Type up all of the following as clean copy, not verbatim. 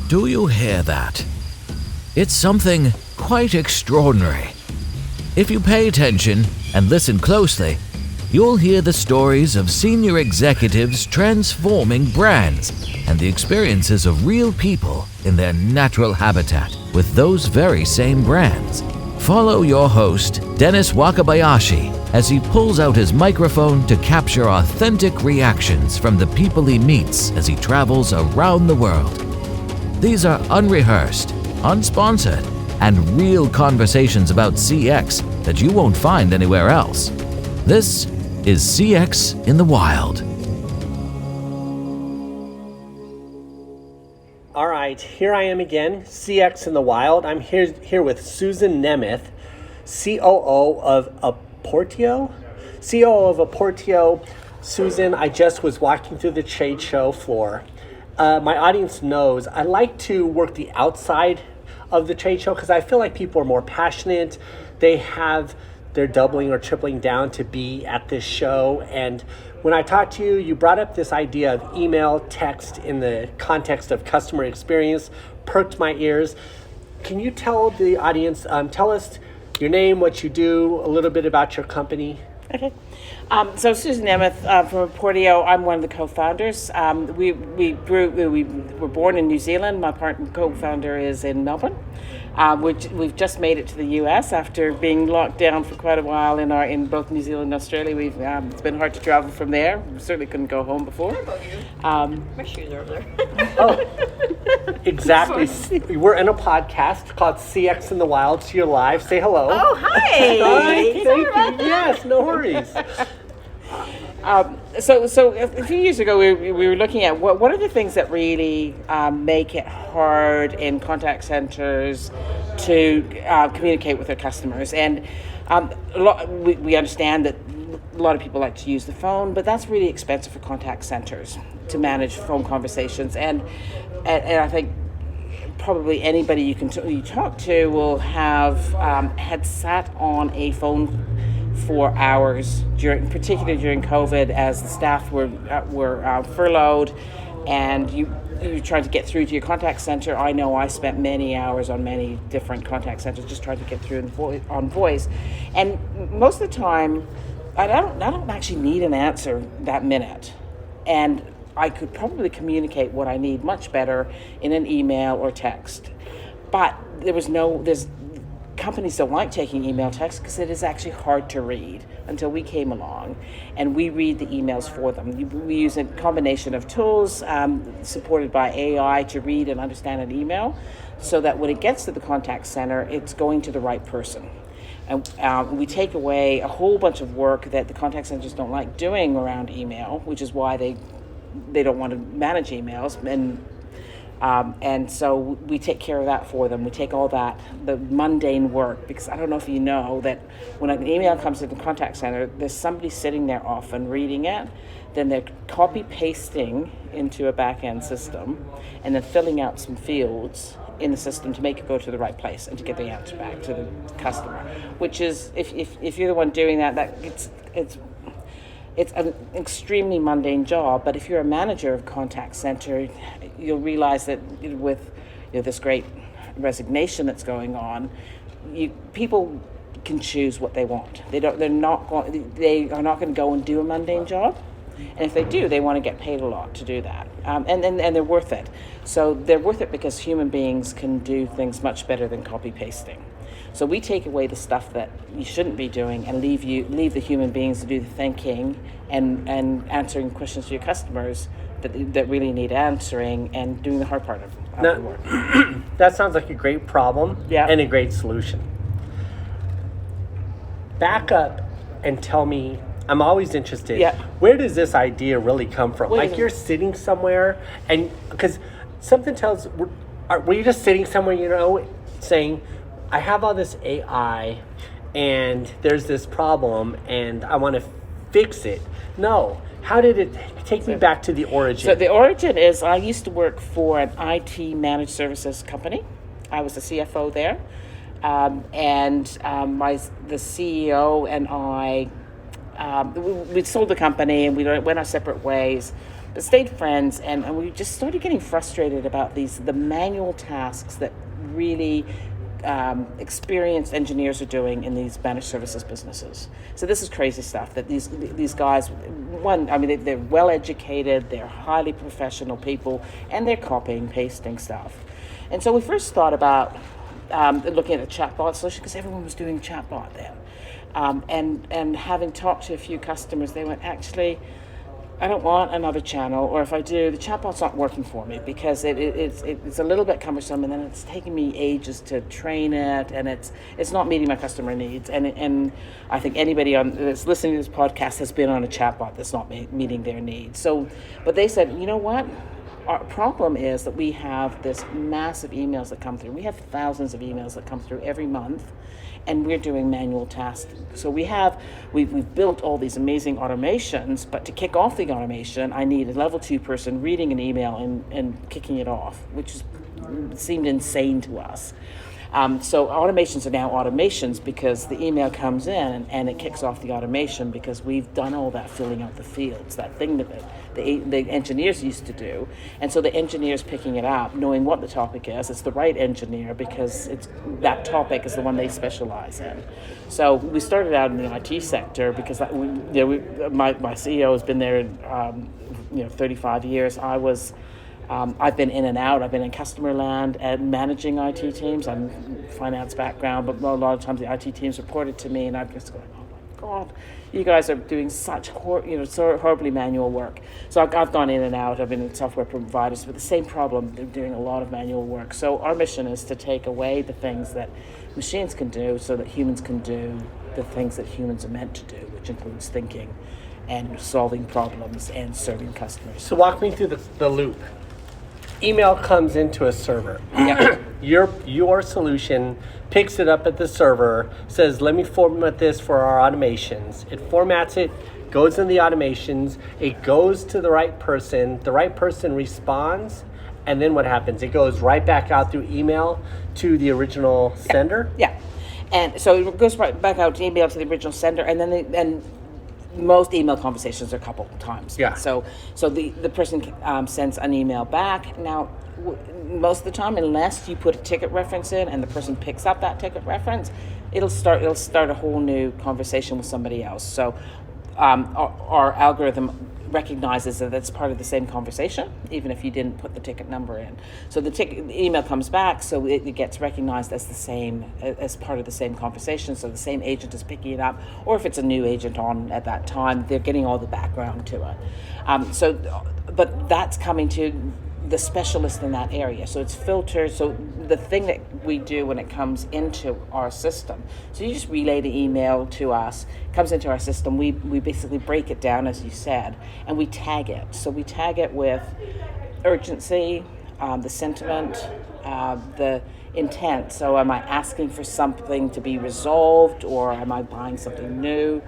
Do you hear that? It's something quite extraordinary. If you pay attention and listen closely, you'll hear the stories of senior executives transforming brands and the experiences of real people in their natural habitat with those very same brands. Follow your host, Dennis Wakabayashi, as he pulls out his microphone to capture authentic reactions from the people he meets as he travels around the world. These are unrehearsed, unsponsored, and real conversations about CX that you won't find anywhere else. This is CX in the Wild. All right, here I am again, CX in the Wild. I'm here with Susan Nemeth, COO of Aportio. COO of Aportio. Susan, I just was walking through the trade show floor. My audience knows I like to work the outside of the trade show because I feel like people are more passionate. They're doubling or tripling down to be at this show. And when I talked to you, you brought up this idea of email, text in the context of customer experience, perked my ears. Can you tell the audience, tell us your name, what you do, a little bit about your company? Okay. So Susan Nemeth from Portio. I'm one of the co-founders. We were born in New Zealand. My co-founder is in Melbourne. We've just made it to the US after being locked down for quite a while in both New Zealand and Australia. It's been hard to travel from there. We certainly couldn't go home before. How about you? My shoes are over there. Oh, exactly. We're in a podcast called CX in the Wild. So you're live. Say hello. Oh, hi. Hi, thank you. Yes, no worries. So a few years ago, we were looking at what are the things that really make it hard in contact centers to communicate with their customers. And we understand that a lot of people like to use the phone, but that's really expensive for contact centers to manage phone conversations. And I think probably anybody you talk to will have had sat on a phone for hours, particularly during COVID, as the staff were furloughed, and you're trying to get through to your contact center. I know I spent many hours on many different contact centers just trying to get through on voice, and most of the time, I don't actually need an answer that minute, and I could probably communicate what I need much better in an email or text, but companies don't like taking email text because it is actually hard to read until we came along and we read the emails for them. We use a combination of tools supported by AI to read and understand an email so that when it gets to the contact center, it's going to the right person. And we take away a whole bunch of work that the contact centers don't like doing around email, which is why they don't want to manage emails. And so we take care of that for them. We take all that, the mundane work, because I don't know if you know that when an email comes to the contact center, there's somebody sitting there often reading it, then they're copy-pasting into a back-end system, and then filling out some fields in the system to make it go to the right place and to get the answer back to the customer. Which is, if you're the one doing that it's an extremely mundane job, but if you're a manager of contact center, you'll realize that with this great resignation that's going on, people can choose what they want. They are not going to go and do a mundane job, and if they do, they want to get paid a lot to do that, and they're worth it. So they're worth it because human beings can do things much better than copy pasting. So we take away the stuff that you shouldn't be doing and leave the human beings to do the thinking and answering questions to your customers that really need answering and doing the hard part of the work. That sounds like a great problem and a great solution. Back up and tell me, I'm always interested, where does this idea really come from? You're sitting somewhere, and because something tells, were you just sitting somewhere, saying, I have all this AI and there's this problem and I want to fix it. No. How did it take me back to the origin? So the origin is I used to work for an IT managed services company. I was the CFO there. The CEO and I, we sold the company and we went our separate ways. but stayed friends, and we just started getting frustrated about the manual tasks that really experienced engineers are doing in these managed services businesses. So this is crazy stuff that these guys, they're well educated, they're highly professional people, and they're copying, pasting stuff. And so we first thought about looking at a chatbot solution because everyone was doing chatbot then. And having talked to a few customers, they went, actually, I don't want another channel, or if I do, the chatbot's not working for me because it's a little bit cumbersome, and then it's taking me ages to train it, and it's not meeting my customer needs. And I think anybody that's listening to this podcast has been on a chatbot that's not meeting their needs. So, but they said, you know what? Our problem is that we have this massive emails that come through. We have thousands of emails that come through every month, and we're doing manual tasks. So we've built all these amazing automations, but to kick off the automation, I need a level 2 person reading an email and kicking it off, which seemed insane to us. So automations are now automations because the email comes in and it kicks off the automation because we've done all that filling out the fields, that thing that the engineers used to do. And so the engineer's picking it up, knowing what the topic is. It's the right engineer because that topic is the one they specialize in. So we started out in the IT sector because my CEO has been there 35 years. I've been in and out. I've been in customer land and managing IT teams. I'm finance background, but a lot of times the IT teams reported to me, and I'm just going, oh my God, you guys are doing such so horribly manual work. So I've gone in and out. I've been in software providers with the same problem. They're doing a lot of manual work. So our mission is to take away the things that machines can do so that humans can do the things that humans are meant to do, which includes thinking and solving problems and serving customers. So walk me through the loop. Email comes into a server. Yeah. Your solution picks it up at the server, says, let me format this for our automations. It formats it, goes in the automations, it goes to the right person responds, and then what happens? It goes right back out through email to the original sender? Yeah. And so it goes right back out to email to the original sender, and then most email conversations are a couple times. Yeah. So the person sends an email back. Now, most of the time, unless you put a ticket reference in and the person picks up that ticket reference, it'll start a whole new conversation with somebody else. So our algorithm recognizes that it's part of the same conversation, even if you didn't put the ticket number in. So the email comes back, so it gets recognized as part of the same conversation. So the same agent is picking it up, or if it's a new agent on at that time, they're getting all the background to it. But that's coming to the specialist in that area. So it's filtered. So the thing that we do when it comes into our system, so you just relay the email to us, comes into our system, we basically break it down, as you said, and we tag it. So we tag it with urgency, the sentiment, the intent. So am I asking for something to be resolved, or am I buying something new?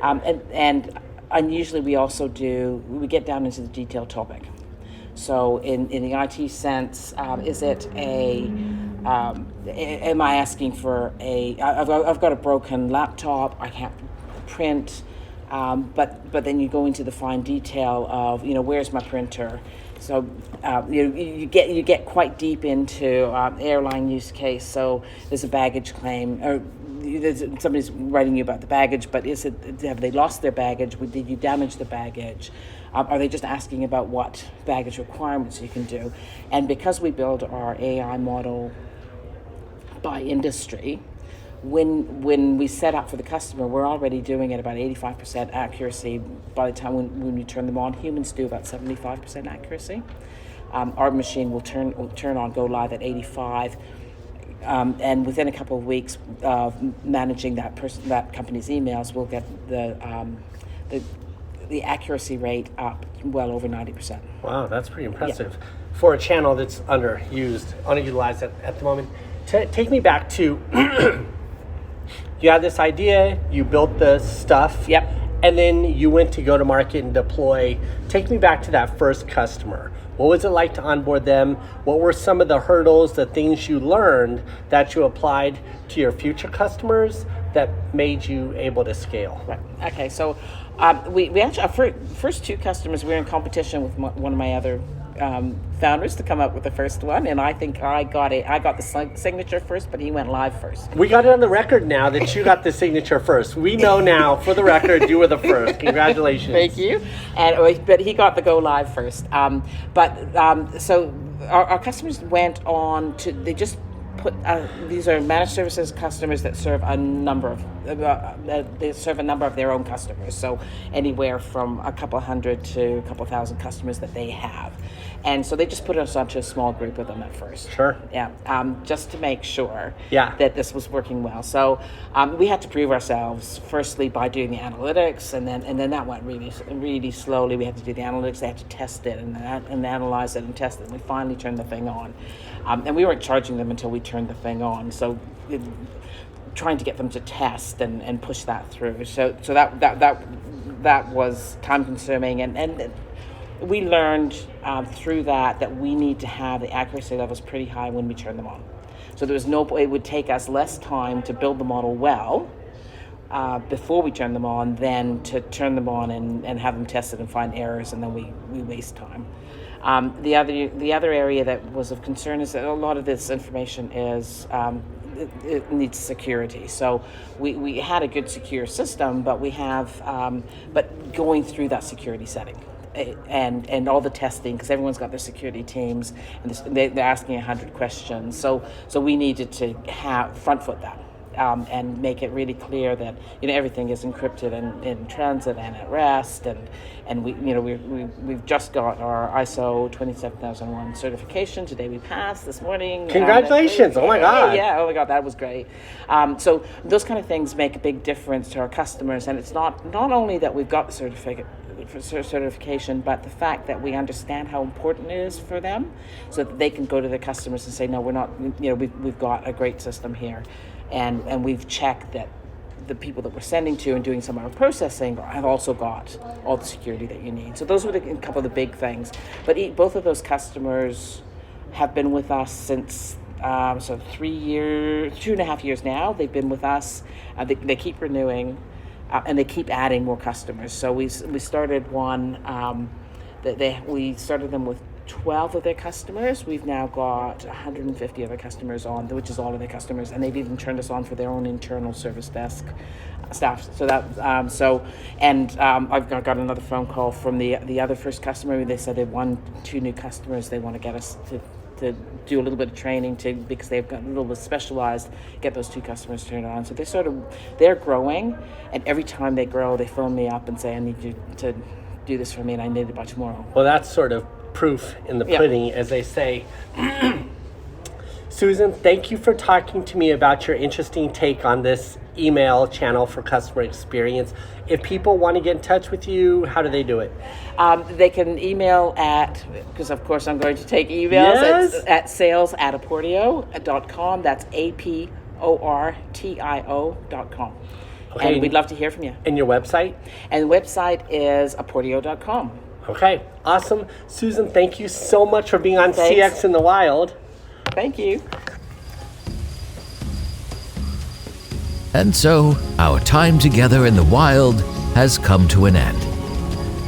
And usually we get down into the detailed topic. So in the IT sense, is it am I asking for I've got a broken laptop, I can't print, but then you go into the fine detail of, where's my printer? So you get quite deep into airline use case. So there's a baggage claim, or somebody's writing you about the baggage, but have they lost their baggage? Did you damage the baggage? Are they just asking about what baggage requirements you can do? And because we build our AI model by industry, when we set up for the customer, we're already doing it about 85% accuracy. By the time when we turn them on, humans do about 75% accuracy. Our machine will turn on, go live at 85. And within a couple of weeks of managing that company's emails, we'll get the accuracy rate up well over 90%. Wow, that's pretty impressive. Yeah. For a channel that's underutilized at the moment. Take me back to, you had this idea, you built the stuff, yep, and then you went to go to market and deploy. Take me back to that first customer. What was it like to onboard them? What were some of the hurdles, the things you learned that you applied to your future customers that made you able to scale? Right. Okay, so We actually, our first two customers, we were in competition with one of my other founders to come up with the first one, and I think I got the signature first, but he went live first. We got it on the record now that you got the signature first. We know now, for the record, you were the first. Congratulations. Thank you. But he got the go live first. So our customers went on to, they just put, these are managed services customers that serve a number of their own customers. So anywhere from a couple hundred to a couple thousand customers that they have. And so they just put us onto a small group of them at first. Sure. Yeah. Just to make sure Yeah. that this was working well. So we had to prove ourselves firstly by doing the analytics, and then that went really slowly. We had to do the analytics. They had to test it and analyze it and test it. And we finally turned the thing on, and we weren't charging them until we turned the thing on. So trying to get them to test and push that through. So that was time consuming, and we learned through that we need to have the accuracy levels pretty high when we turn them on. So there was it would take us less time to build the model well before we turn them on than to turn them on and have them tested and find errors, and then we waste time. The other area that was of concern is that a lot of this information is it needs security. So we had a good secure system, but we have but going through that security setting and all the testing, because everyone's got their security teams and they're asking 100 questions. So we needed to front foot that. And make it really clear that everything is encrypted in transit and at rest, and we've just got our ISO 27001 certification today. We passed this morning. Congratulations! Oh my God! Yeah, oh my God, that was great. So those kind of things make a big difference to our customers, and it's not only that we've got the certification, but the fact that we understand how important it is for them, so that they can go to their customers and say, no, we're not. We've got a great system here. And we've checked that the people that we're sending to and doing some of our processing have also got all the security that you need. So those were a couple of the big things. But both of those customers have been with us since 2.5 years now. They've been with us. They keep renewing, and they keep adding more customers. So we started one. We started them with 12 of their customers. We've now got 150 other customers on, which is all of their customers, and they've even turned us on for their own internal service desk staff. So that I've got another phone call from the other first customer. They said they won 2 new customers. They want to get us to do a little bit of training because they've got a little bit specialized, get those 2 customers turned on. So they're growing, and every time they grow, they phone me up and say, I need you to do this for me, and I need a bunch more. Well, that's sort of proof in the pudding, as they say. Susan, thank you for talking to me about your interesting take on this email channel for customer experience. If people want to get in touch with you, how do they do it? They can email because of course I'm going to take emails, yes. at sales@aportio.com. That's APORTIO.com. Okay. And we'd love to hear from you. And your website? And the website is aportio.com. Okay, awesome. Susan, thank you so much for being on Thanks. CX in the Wild. Thank you. And so, our time together in the wild has come to an end.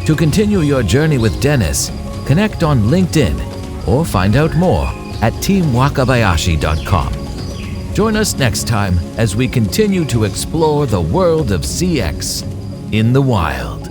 To continue your journey with Dennis, connect on LinkedIn or find out more at teamwakabayashi.com. Join us next time as we continue to explore the world of CX in the wild.